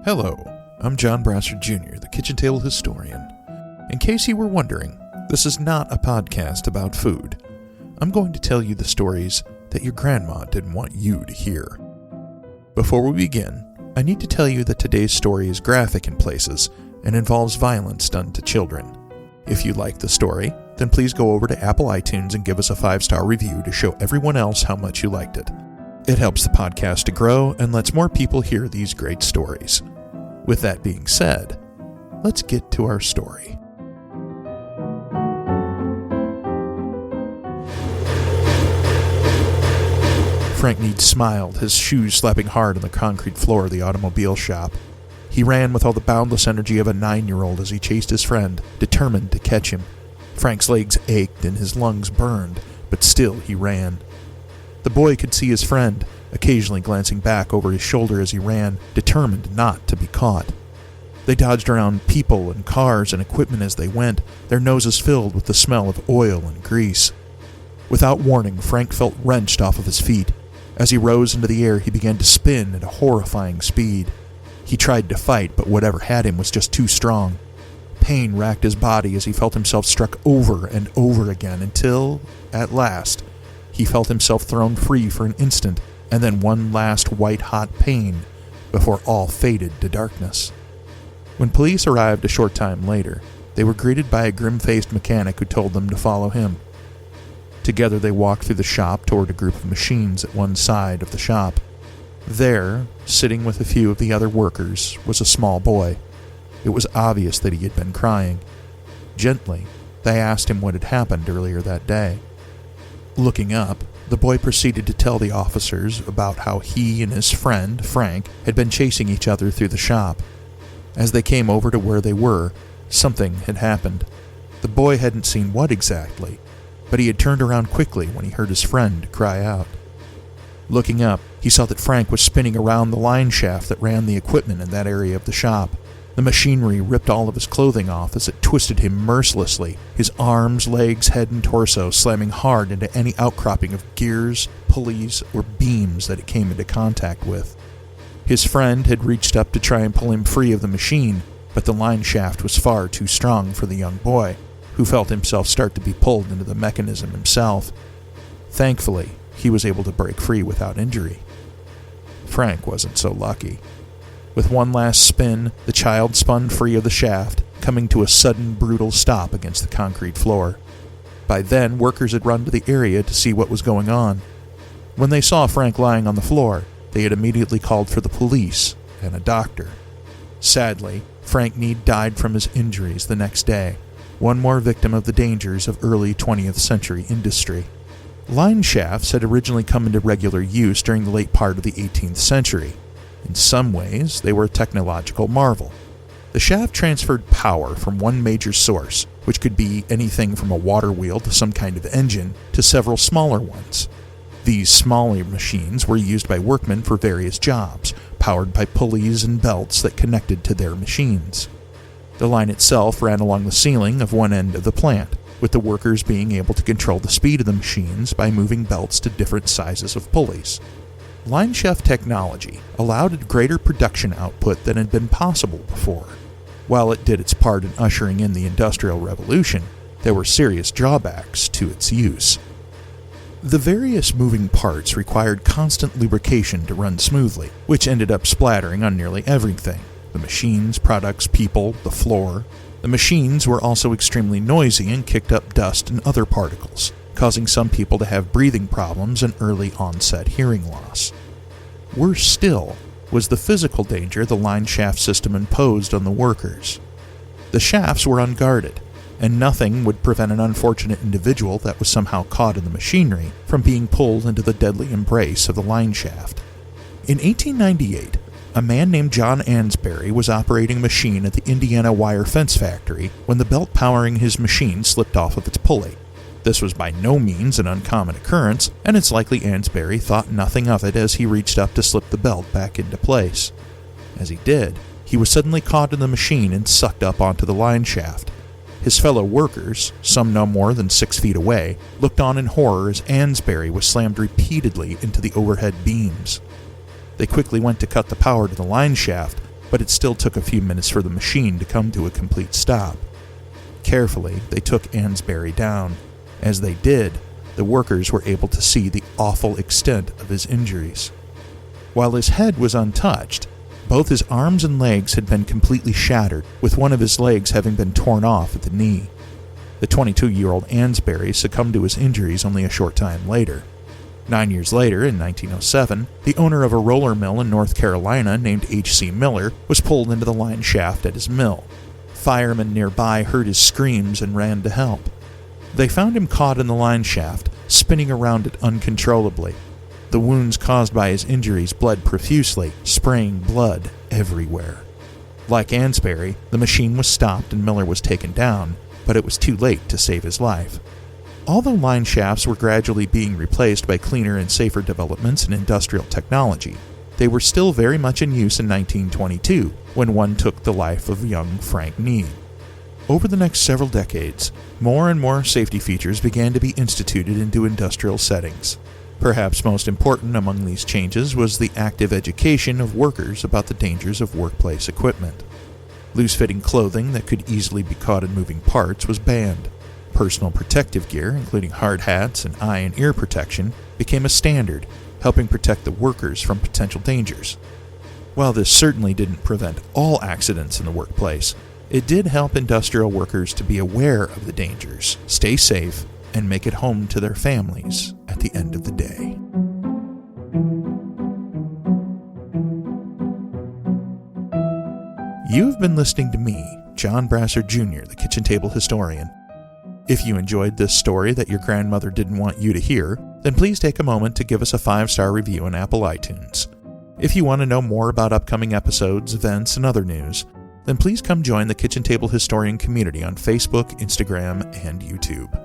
Hello, I'm John Brassard Jr., the kitchen table historian. In case you were wondering, this is not a podcast about food. I'm going to tell you the stories that your grandma didn't want you to hear. Before we begin, I need to tell you that today's story is graphic in places and involves violence done to children. If you like the story, then please go over to Apple iTunes and give us a 5-star review to show everyone else how much you liked it. It helps the podcast to grow and lets more people hear these great stories. With that being said, let's get to our story. Frank Nead smiled, his shoes slapping hard on the concrete floor of the automobile shop. He ran with all the boundless energy of a 9-year-old as he chased his friend, determined to catch him. Frank's legs ached and his lungs burned, but still he ran. The boy could see his friend, occasionally glancing back over his shoulder as he ran, determined not to be caught. They dodged around people and cars and equipment as they went, their noses filled with the smell of oil and grease. Without warning, Frank felt wrenched off of his feet. As he rose into the air, he began to spin at a horrifying speed. He tried to fight, but whatever had him was just too strong. Pain racked his body as he felt himself struck over and over again until, at last, he felt himself thrown free for an instant, and then one last white-hot pain before all faded to darkness. When police arrived a short time later, they were greeted by a grim-faced mechanic who told them to follow him. Together they walked through the shop toward a group of machines at one side of the shop. There, sitting with a few of the other workers, was a small boy. It was obvious that he had been crying. Gently, they asked him what had happened earlier that day. Looking up, the boy proceeded to tell the officers about how he and his friend, Frank, had been chasing each other through the shop. As they came over to where they were, something had happened. The boy hadn't seen what exactly, but he had turned around quickly when he heard his friend cry out. Looking up, he saw that Frank was spinning around the line shaft that ran the equipment in that area of the shop. The machinery ripped all of his clothing off as it twisted him mercilessly, his arms, legs, head, and torso slamming hard into any outcropping of gears, pulleys, or beams that it came into contact with. His friend had reached up to try and pull him free of the machine, but the line shaft was far too strong for the young boy, who felt himself start to be pulled into the mechanism himself. Thankfully, he was able to break free without injury. Frank wasn't so lucky. With one last spin, the child spun free of the shaft, coming to a sudden, brutal stop against the concrete floor. By then, workers had run to the area to see what was going on. When they saw Frank lying on the floor, they had immediately called for the police and a doctor. Sadly, Frank Nead died from his injuries the next day, one more victim of the dangers of early 20th century industry. Line shafts had originally come into regular use during the late part of the 18th century. In some ways, they were a technological marvel. The shaft transferred power from one major source, which could be anything from a water wheel to some kind of engine, to several smaller ones. These smaller machines were used by workmen for various jobs, powered by pulleys and belts that connected to their machines. The line itself ran along the ceiling of one end of the plant, with the workers being able to control the speed of the machines by moving belts to different sizes of pulleys. Line shaft technology allowed a greater production output than had been possible before. While it did its part in ushering in the Industrial Revolution, there were serious drawbacks to its use. The various moving parts required constant lubrication to run smoothly, which ended up splattering on nearly everything: the machines, products, people, the floor. The machines were also extremely noisy and kicked up dust and other particles, causing some people to have breathing problems and early onset hearing loss. Worse still was the physical danger the line shaft system imposed on the workers. The shafts were unguarded, and nothing would prevent an unfortunate individual that was somehow caught in the machinery from being pulled into the deadly embrace of the line shaft. In 1898, a man named John Ansbury was operating a machine at the Indiana Wire Fence Factory when the belt powering his machine slipped off of its pulley. This was by no means an uncommon occurrence, and it's likely Ansbury thought nothing of it as he reached up to slip the belt back into place. As he did, he was suddenly caught in the machine and sucked up onto the line shaft. His fellow workers, some no more than 6 feet away, looked on in horror as Ansbury was slammed repeatedly into the overhead beams. They quickly went to cut the power to the line shaft, but it still took a few minutes for the machine to come to a complete stop. Carefully, they took Ansbury down. As they did, the workers were able to see the awful extent of his injuries. While his head was untouched, both his arms and legs had been completely shattered, with one of his legs having been torn off at the knee. The 22-year-old Ansbury succumbed to his injuries only a short time later. 9 years later, in 1907, the owner of a roller mill in North Carolina named H.C. Miller was pulled into the line shaft at his mill. Firemen nearby heard his screams and ran to help. They found him caught in the line shaft, spinning around it uncontrollably. The wounds caused by his injuries bled profusely, spraying blood everywhere. Like Ansbury, the machine was stopped and Miller was taken down, but it was too late to save his life. Although line shafts were gradually being replaced by cleaner and safer developments in industrial technology, they were still very much in use in 1922, when one took the life of young Frank Nead. Over the next several decades, more and more safety features began to be instituted into industrial settings. Perhaps most important among these changes was the active education of workers about the dangers of workplace equipment. Loose-fitting clothing that could easily be caught in moving parts was banned. Personal protective gear, including hard hats and eye and ear protection, became a standard, helping protect the workers from potential dangers. While this certainly didn't prevent all accidents in the workplace, it did help industrial workers to be aware of the dangers, stay safe, and make it home to their families at the end of the day. You've been listening to me, John Brasser Jr., the Kitchen Table Historian. If you enjoyed this story that your grandmother didn't want you to hear, then please take a moment to give us a 5-star review on Apple iTunes. If you want to know more about upcoming episodes, events, and other news, then please come join the Kitchen Table Historian community on Facebook, Instagram, and YouTube.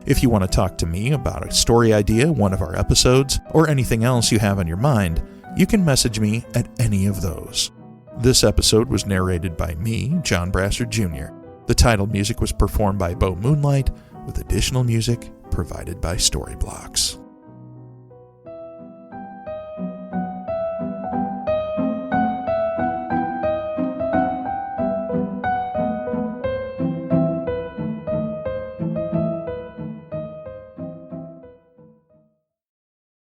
If you want to talk to me about a story idea, one of our episodes, or anything else you have on your mind, you can message me at any of those. This episode was narrated by me, John Brasser Jr. The title music was performed by Bo Moonlight, with additional music provided by Storyblocks.